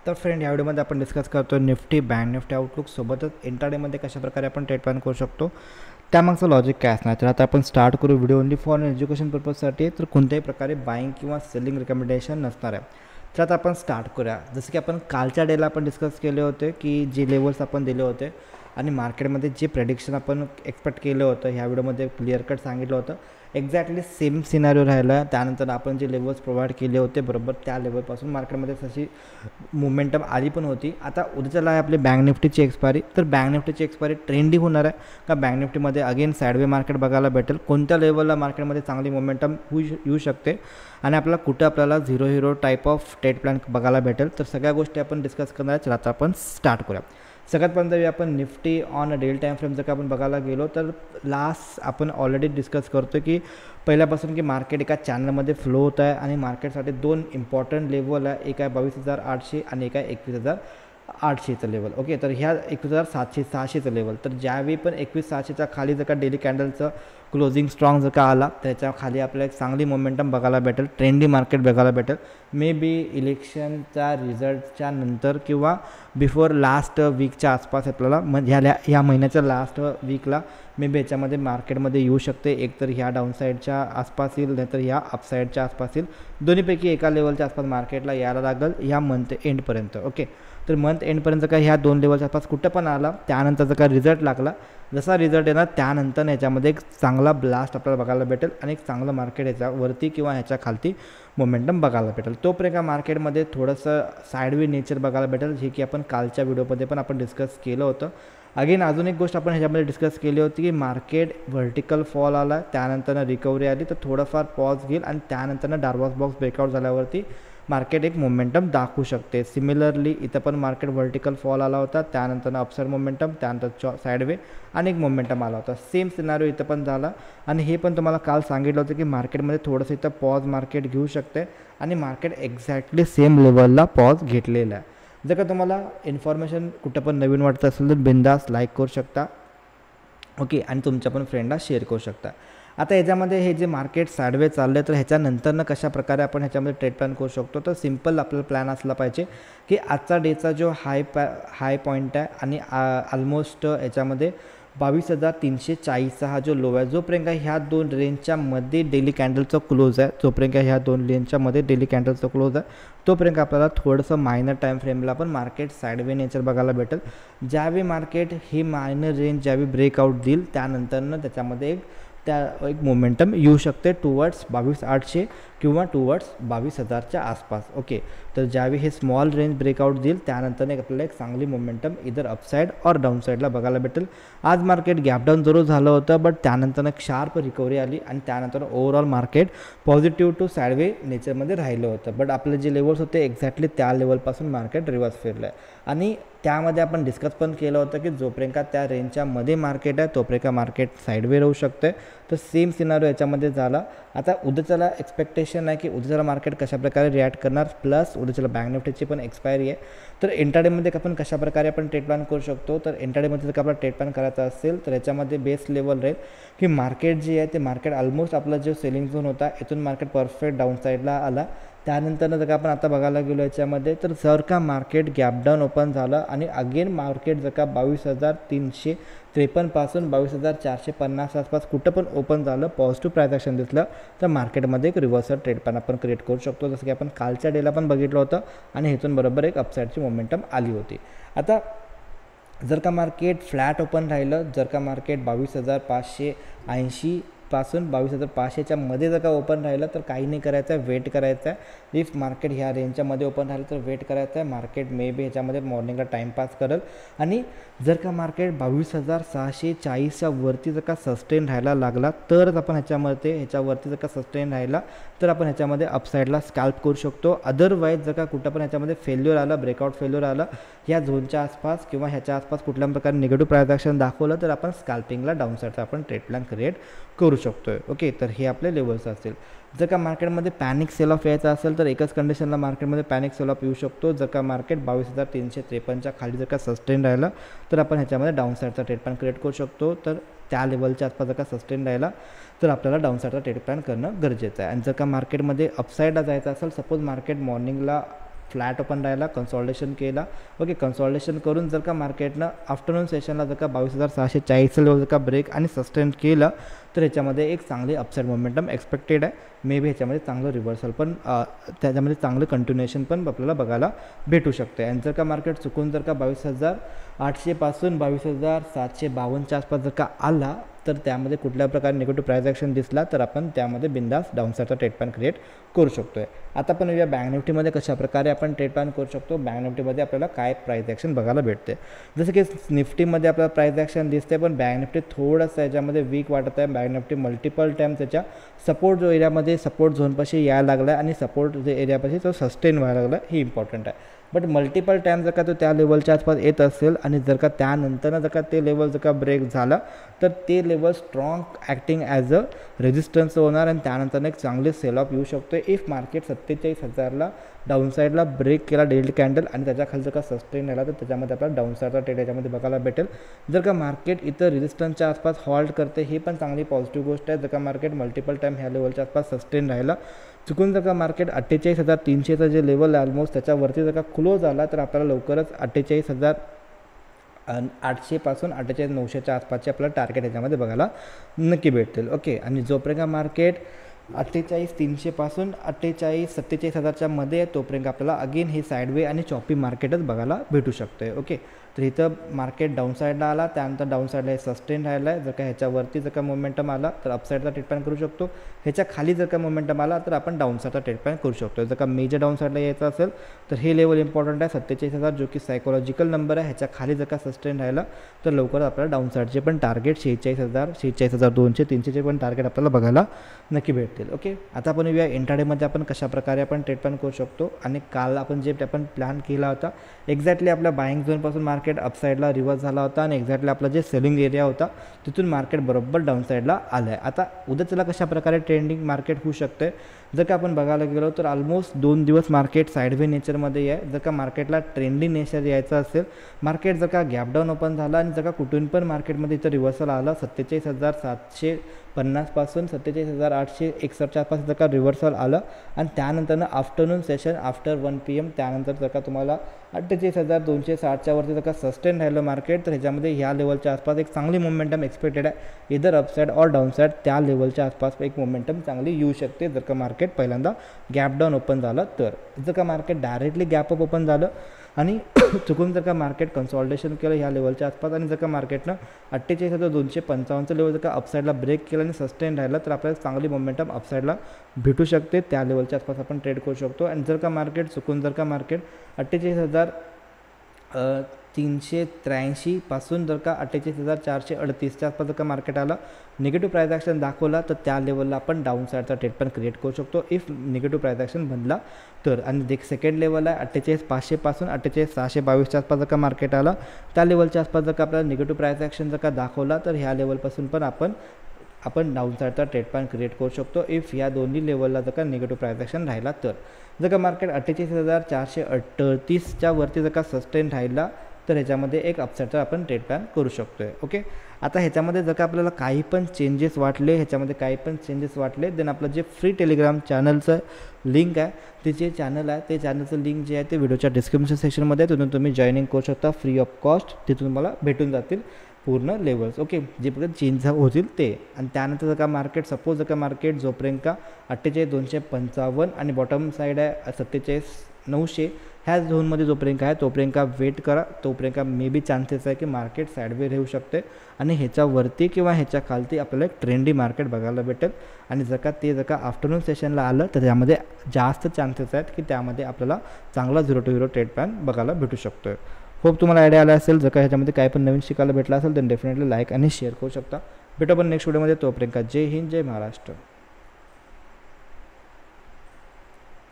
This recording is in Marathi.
तर फ्रेंड, या व्हिडिओमध्ये आपण डिस्कस करतो निफ्टी, बँक निफ्टी आउटलुक सोबतच इंट्राडेमध्ये कशाप्रकारे आपण ट्रेड प्लॅन करू शकतो, त्यामागचं लॉजिक काय असणार. तर आता आपण स्टार्ट करू. व्हिडिओ ओनली फॉर एज्युकेशन पर्पजसाठी, तर कोणत्याही प्रकारे बाईंग किंवा सेलिंग रिकमेंडेशन नसणार आहे. तर आता आपण स्टार्ट करूया. जसं की आपण कालच्या डेला आपण डिस्कस केले होते की जे लेवल्स आपण दिले होते आणि मार्केटमध्ये जे प्रेडिक्शन आपण एक्सपेक्ट केलं होतं, ह्या व्हिडिओमध्ये क्लिअर कट सांगितलं होतं. एक्झॅक्टली सेम सिनारिओ राहिला. त्यानंतर आपण जे लेवल्स प्रोव्हाइड केले होते बरोबर त्या लेवलपासून मार्केटमध्ये तशी मोमेंटम आली पण होती. आता उद्याला आहे आपली बँक निफ्टीची एक्सपायरी. तर बँक निफ्टीची एक्सपायरी ट्रेंडी होणार आहे का बँक निफ्टीमध्ये अगेन साईडवे मार्केट बघायला भेटेल, कोणत्या लेवलला मार्केटमध्ये चांगली मोमेंटम येऊ शकते आणि आपल्याला 0 टाईप ऑफ ट्रेड प्लॅन बघायला भेटेल. तर सगळ्या गोष्टी आपण डिस्कस करणार आहे. आता आपण स्टार्ट करूया. सगळ्यात पहिल्यांदा आपण Nifty on daily time frame जर का आपण बघायला गेलो तर लास्ट आपण ऑलरेडी डिस्कस करतो की पहिल्यापासून की मार्केट एका चॅनलमध्ये फ्लो होत आहे आणि मार्केटसाठी दोन इम्पॉर्टंट लेवल आहे. एक आहे 22,800 आणि एक आहे 21,800चं लेवल. ओके, तर ह्या 21,700-600चं लेवल. तर ज्यावेळी पण 21,600च्या खाली जर का डेली कॅन्डलचं क्लोजिंग स्ट्रॉंग जर का आला त्याच्या खाली आपल्याला एक चांगली मोमेंटम बघायला भेटेल, ट्रेंडी मार्केट बघायला भेटेल. मे बी इलेक्शनच्या रिझल्टच्या नंतर किंवा बिफोर लास्ट वीकच्या आसपास आपल्याला ह्या महिन्याच्या लास्ट वीकला मे बी याच्यामध्ये मार्केटमध्ये येऊ शकते. एकतर ह्या डाऊनसाईडच्या आसपास येईल, नाहीतर ह्या अपसाईडच्या आसपास येईल. दोन्हीपैकी एका लेवलच्या आसपास मार्केटला यायला लागेल ह्या मंथ एंडपर्यंत. ओके, तर मंथ एंडपर्यंत का ह्या दोन लेवलच्या आसपास कुठं पण आला, त्यानंतर जर का रिझल्ट लागला, जसा रिझल्ट येणार त्यानंतर ह्याच्यामध्ये एक चांगला ब्लास्ट आपल्याला बघायला भेटेल आणि एक चांगलं मार्केट ह्याच्यावरती किंवा ह्याच्या खालती मोमेंटम बघायला भेटेल. तोपर्यंत मार्केटमध्ये थोडंसं साईडवे नेचर बघायला भेटेल, जे की आपण कालच्या व्हिडिओमध्ये पण आपण डिस्कस केलं होतं. अगेन अजून एक गोष्ट आपण ह्याच्यामध्ये डिस्कस केली होती की मार्केट व्हर्टिकल फॉल आला, त्यानंतर रिकव्हरी आली, तर थोडंफार पॉज घेईल आणि त्यानंतर डार्क बॉक्स ब्रेकआउट झाल्यावरती मार्केट एक मोमेंटम दाखवू शकते. सिमिलरली इथं पण मार्केट व्हर्टिकल फॉल आला होता, त्यानंतर अपसाईड मोमेंटम, त्यानंतर साईडवे आणि एक मोमेंटम आला होता. सेम सिनारिओ इथं पण झाला आणि हे पण तुम्हाला काल सांगितलं होतं की मार्केटमध्ये थोडंसं इथं पॉज मार्केट घेऊ शकते आणि मार्केट एक्झॅक्टली सेम लेवलला पॉज घेतलेला आहे. जर का तुम्हाला इन्फॉर्मेशन कुठं पण नवीन वाटत असेल तर बिंदास लाईक करू शकता. ओके, आणि तुमच्या पण फ्रेंडला शेअर करू शकता. आता ह्याच्यामध्ये हे जे मार्केट साईडवे चाललं आहे, तर ह्याच्यानंतरनं कशा प्रकारे आपण ह्याच्यामध्ये ट्रेड प्लॅन करू शकतो. तर सिम्पल आपल्याला प्लॅन असला पाहिजे की आजचा डेचा जो हाय पॉईंट आहे आणि ऑलमोस्ट ह्याच्यामध्ये 22,340 हा जो लो आहे, जोपर्यंत ह्या दोन रेंजच्या मध्ये डेली कॅन्डलचं क्लोज आहे, जोपर्यंत ह्या दोन रेंजच्या मध्ये डेली कॅन्डलचं क्लोज आहे, तोपर्यंत आपल्याला थोडंसं मायनर टाईम फ्रेमला पण मार्केट साईडवे नेचर बघायला भेटेल. ज्यावेळी मार्केट ही मायनर रेंज ज्यावेळी ब्रेकआउट देईल त्यानंतरनं त्याच्यामध्ये एक मोमेंटम येऊ शकते टुवर्ड्स 22,800 किंवा टुवर्ड्स 22,000च्या आसपास. ओके, तर ज्यावेळी हे स्मॉल रेंज ब्रेकआउट देईल त्यानंतर आपल्याला एक चांगली मोमेंटम इधर अपसाईड और डाऊनसाईडला बघायला भेटेल. आज मार्केट गॅपडाऊन जरूर झालं होतं, बट त्यानंतर एक शार्प रिकव्हरी आली आणि त्यानंतर ओव्हरऑल मार्केट पॉझिटिव्ह टू साईडवे नेचरमध्ये राहिलं होतं. बट आपले जे लेवल्स होते एक्झॅक्टली त्या लेवलपासून मार्केट रिव्हर्स फिरलं आहे आणि त्यामध्ये आपण डिस्कस पण केलं होतं की जोपर्यंत त्या रेंजच्या मध्ये मार्केट आहे तोपर्यंत मार्केट साईडवे राहू शकते. तर सेम सिनारिओ याच्यामध्ये झाला. आता उद्याच्याला एक्सपेक्टेशन आहे की उद्याच्याला मार्केट कशाप्रकारे रिॲक्ट करणार, प्लस उद्याच्याला बँक निफ्टीची पण एक्सपायरी आहे. तर इंट्राडेमध्ये आपण कशाप्रकारे आपण ट्रेड प्लॅन करू शकतो. तर इंट्राडेमध्ये जर का आपला ट्रेड प्लॅन करायचा असेल तर याच्यामध्ये बेस लेवल राहील की मार्केट जे आहे ते मार्केट ऑलमोस्ट आपला जो सेलिंग झोन होता इथून मार्केट परफेक्ट डाऊनसाईडला आला. त्यानंतर जर का आपण आता बघायला गेलो याच्यामध्ये, तर जर का मार्केट गॅपडाऊन ओपन झालं आणि अगेन मार्केट जर का 22,353 पासून 22,450 आसपास कुठं पण ओपन झालं, पॉझिटिव्ह प्राइस ॲक्शन दिसलं, तर मार्केटमध्ये एक रिव्हर्सल ट्रेड प्लॅन आपण क्रिएट करू शकतो. जसं की आपण कालच्या डेला पण बघितलं होतं आणि इथून बरोबर एक अपसाईडची मोमेंटम आली होती. आता जर का मार्केट फ्लॅट ओपन राहिलं, जर का मार्केट 22,580 पासून 22,500च्या मध्ये जर का ओपन राहिलं तर काही नाही करायचं आहे, वेट करायचं आहे. इफ मार्केट ह्या रेंजच्या मध्ये ओपन राहिलं तर वेट करायचं आहे. मार्केट मे बी ह्याच्यामध्ये मॉर्निंगला टाईमपास करेल आणि जर का मार्केट 22,640च्या वरती जर का सस्टेन राहायला लागला तरच आपण ह्याच्यावरती जर का सस्टेन राहिला तर आपण ह्याच्यामध्ये अपसाईडला स्कॅल्प करू शकतो. अदरवाईज जर का कुठं पण ह्याच्यामध्ये फेल्युअर आलं, ब्रेकआउट फेल्युअर आलं या झोनच्या आसपास किंवा ह्याच्या आसपास कुठल्या प्रकारे निगेटिव्ह प्राइस ॲक्शन दाखवलं तर आपण स्कॅल्पिंगला डाऊनसाईडचा आपण ट्रेड प्लॅन क्रिएट करू शकतो. ओके, तर हे आपले लेवल्स असतील. जर का मार्केटमध्ये पॅनिक सेल ऑफ यायचा असेल तर एकच कंडिशनला मार्केटमध्ये पॅनिक सेल ऑफ येऊ शकतो. जर का मार्केट 22,353च्या खाली जर का सस्टेन राहिलं तर आपण ह्याच्यामध्ये डाऊनसाईडचा ट्रेड प्लॅन क्रिएट करू शकतो. तर त्या लेवलच्या आसपास जर का सस्टेन राहिला तर आपल्याला डाऊनसाईडचा ट्रेड प्लॅन करणं गरजेचं आहे. आणि जर का मार्केटमध्ये अपसाईडला जायचं असेल, सपोज मार्केट मॉर्निंगला फ्लॅट ओपन राहिला, कन्सॉल्टेशन केला. ओके, कन्सॉल्टेशन करून जर का मार्केटनं आफ्टरनून सेशनला जर का 22,640 लेवल जर का ब्रेक आणि सस्टेन केलं तर ह्याच्यामध्ये एक चांगली अपसाईड मोमेंटम एक्सपेक्टेड आहे. मे बी ह्याच्यामध्ये चांगलं रिव्हर्सल पण त्याच्यामध्ये चांगलं कंटिन्युएशन पण आपल्याला बघायला भेटू शकते. आणि जर का मार्केट चुकून जर का 22,800 पासून 22,752च्या आसपास जर का आला तर त्यामध्ये कुठल्या प्रकारे निगेटिव्ह प्राइस ॲक्शन दिसला तर आपण त्यामध्ये बिंदास डाऊनसाईडचा ट्रेड प्लॅन क्रिएट करू शकतो आहे. आता पण या बँक निफ्टीमध्ये कशा प्रकारे आपण ट्रेड प्लॅन करू शकतो. बँक निफ्टीमध्ये आपल्याला काय प्राइस ॲक्शन बघायला भेटते. जसं की निफ्टीमध्ये आपल्याला प्राइस ॲक्शन दिसते पण बँक निफ्टी थोडंसं याच्यामध्ये वीक वाटत आहे. बँक निफ्टी मल्टिपल टाईम त्याच्या सपोर्ट जो एरियामध्ये सपोर्ट झोनपाशी यायला लागला आहे आणि सपोर्ट जो एरियापाशी तो सस्टेन व्हायला लागला ही इम्पॉर्टंट आहे. बट मल्टिपल टाईम जर का तो त्या लेवलच्या आसपास येत असेल आणि जर का त्यानंतरनं जर का ते लेवल जर का ब्रेक झाला तर ते level strong acting as a resistance होणार आणि त्यानंतर एक चांगले सेल ऑफ येऊ शकतो. इफ मार्केट 47,000ला डाऊनसाईडला ब्रेक केला डेल्ट कॅन्डल आणि त्याच्याखाली जर का सस्टेन राहिला तर त्याच्यामध्ये आपल्याला डाऊनसाईडचा ट्रेड याच्यामध्ये बघायला भेटेल. जर का मार्केट इथं रेजिस्टन्सच्या आसपास हॉल्ट करते ही पण चांगली पॉझिटिव्ह गोष्ट आहे. जर का मार्केट मल्टिपल टाईम ह्या लेवलच्या आसपास सस्टेन राहिला, चुकून जर का मार्केट 48,300चं जे लेवल आहे ऑलमोस्ट त्याच्यावरती जर का क्लोज आला तर आपल्याला लवकरच 48,800 पासून 48,900च्या आसपासचे आपल्याला टार्गेट ह्याच्यामध्ये बघायला नक्की भेटतील. ओके, आणि जोपर्यंत मार्केट 48,300 पासून 47,000च्या मध्ये आहे तोपर्यंत आपल्याला अगेन हे साईडवे आणि चॉपी मार्केटच बघायला भेटू शकते. ओके, तर इथं मार्केट डाऊनसाईडला आला, त्यानंतर डाऊनसाईडला हे सस्टेन राहिला आहे. जर का ह्याच्यावरती जर का मोमेंटम आला तर अपसाईडचा ट्रेड प्लॅन करू शकतो. ह्याच्या खाली जर का मोमेंटम आला तर आपण डाऊनसाईडचा ट्रेड प्लॅन करू शकतो. जर का मेजर डाऊनसाईडला यायचं असेल तर हे लेवल इम्पॉर्टंट आहे 47,000 जो की सायकोलॉजिकल नंबर आहे. ह्याच्या खाली जर का सस्टेन राहिला तर लवकर आपल्याला डाऊनसाईडचे पण टार्गेट 46,000, 46,200, 300चे पण टार्गेट आपल्याला बघायला नक्की भेटतील. ओके, आता आपण येऊया इंट्राडेमध्ये आपण कशाप्रकारे आपण ट्रेड प्लॅन करू शकतो. आणि काल आपण जे आपण प्लॅन केला होता एक्झॅक्टली आपल्या बाईंग झोनपासून मार्केट अपसाईडला रिव्हर्स झाला होता आणि एक्झॅक्टली आपला जे सेलिंग एरिया होता तिथून मार्केट बरोबर डाऊनसाईडला आलं आहे. आता उद्याच्याला कशाप्रकारे ट्रेंडिंग मार्केट होऊ शकते. जर का आपण बघायला गेलो तर ऑलमोस्ट 2 दिवस मार्केट साईडवे नेचरमध्ये आहे. जर का मार्केटला ट्रेंडिंग नेचर यायचं असेल, मार्केट जर का गॅप डाऊन ओपन झाला आणि जर का कुठून पण मार्केटमध्ये इथं रिव्हर्सल आलं 47,750 पासून 47,861च्या आसपास जर का रिव्हर्सल आलं आणि त्यानंतरनं आफ्टरनून सेशन आफ्टर 1 PM त्यानंतर जर का तुम्हाला 48,260च्या वरती जर का सस्टेन राहिलं मार्केट तर ह्याच्यामध्ये ह्या लेवलच्या आसपास एक चांगली मोमेंटम एक्सपेक्टेड आहे. इधर अपसाईड ऑर डाऊनसाईड त्या लेवलच्या आसपास एक मोमेंटम चांगली येऊ शकते जर का मार्केट पहिल्यांदा गॅप डाऊन ओपन झालं तर. जर का market directly gap up open झालं आणि चुकून जर का मार्केट कन्सॉल्टेशन केलं ह्या लेवलच्या आसपास आणि जर का मार्केटनं 48,255चं लेवल जर का अपसाईडला ब्रेक केलं आणि सस्टेन राहिलं तर आपल्याला चांगली मोमेंटम अपसाईडला भेटू शकते. त्या लेवलच्या आसपास आपण ट्रेड करू शकतो. आणि जर का मार्केट चुकून जर का मार्केट 48,383 पासून जर का 48,438च्या आसपास जर का मार्केट आला निगेटिव्ह प्राइस ॲक्शन दाखवला तर त्या लेवलला आपण डाऊन साईडचा ट्रेड पण क्रिएट करू शकतो इफ निगेटिव्ह प्राइस ॲक्शन बनला तर. आणि सेकंड लेवल आहे 48,500 पासून 48,622च्या आसपास जर का मार्केट आला त्या लेवलच्या आसपास जर का आपल्याला निगेटिव्ह प्राइस ॲक्शन जर का दाखवला तर ह्या लेवलपासून पण आपण डाऊन साईडचा ट्रेड प्लॅन क्रिएट करू शकतो इफ या दोन्ही लेवलला जर का निगेटिव्ह प्राइस ॲक्शन राहिला तर. जर का मार्केट 48,438च्या वरती जर का सस्टेन राहिला तर ह्याच्यामध्ये एक अपसाईडचा आपण ट्रेड प्लॅन करू शकतो आहे. ओके, आता ह्याच्यामध्ये जर का आपल्याला काही पण चेंजेस वाटले देन आपलं जे फ्री टेलिग्राम चॅनलचं लिंक आहे ते जे चॅनल आहे ते चॅनलचं लिंक जे आहे ते व्हिडिओच्या डिस्क्रिप्शन सेक्शनमध्ये तिथून तुम्ही जॉईनिंग करू शकता फ्री ऑफ कॉस्ट. तिथून तुम्हाला भेटून जातील पूर्ण लेवल्स. ओके, जे पर्यंत चेंज होतील ते. आणि त्यानंतर जर का मार्केट सपोज जर का मार्केट जोपर्यंत का 48,255 आणि बॉटम साईड आहे 47,900 ह्या झोनमध्ये जोपर्यंत आहे तोपर्यंत का वेट करा. तोपर्यंत मे बी चान्सेस आहे की मार्केट साईडवे राहू शकते आणि ह्याच्यावरती किंवा ह्याच्या खालती आपल्याला एक ट्रेंडी मार्केट बघायला भेटेल. आणि जर का आफ्टरनून सेशनला आलं तर त्यामध्ये जास्त चान्सेस आहेत की त्यामध्ये आपल्याला चांगला 0 to 0 ट्रेड प्लॅन बघायला भेटू शकतो आहे. होप तुम्हाला आयडिया आला असेल. जर का ह्याच्यामध्ये काही पण नवीन शिकायला भेटला असेल तर डेफिनेटली लाईक आणि शेअर करू शकता. भेटू आपण नेक्स्ट व्हिडिओमध्ये. तोपर्यंत जय हिंद, जय महाराष्ट्र.